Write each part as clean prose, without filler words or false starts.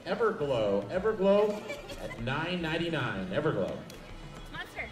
Everglow. Everglow at $9.99. Everglow. Monster.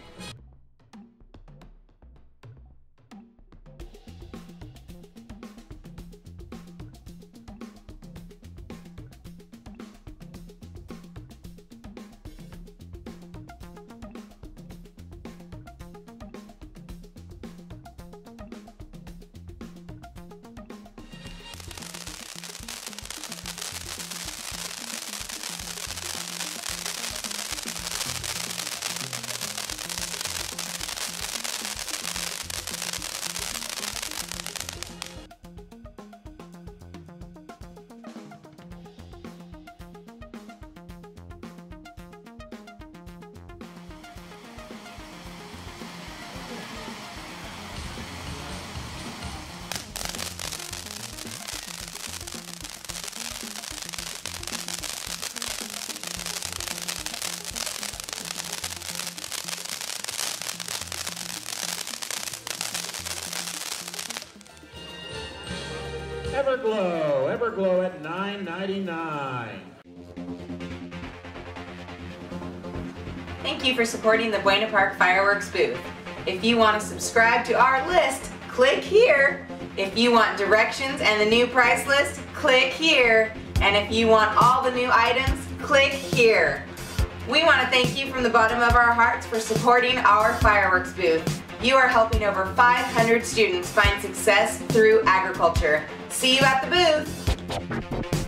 Everglow. Everglow at $9.99. Thank you for supporting the Buena Park Fireworks booth. If you want to subscribe to our list, click here. If you want directions and the new price list, click here. And if you want all the new items, click here. We want to thank you from the bottom of our hearts for supporting our fireworks booth. You are helping over 500 students find success through agriculture. See you at the booth.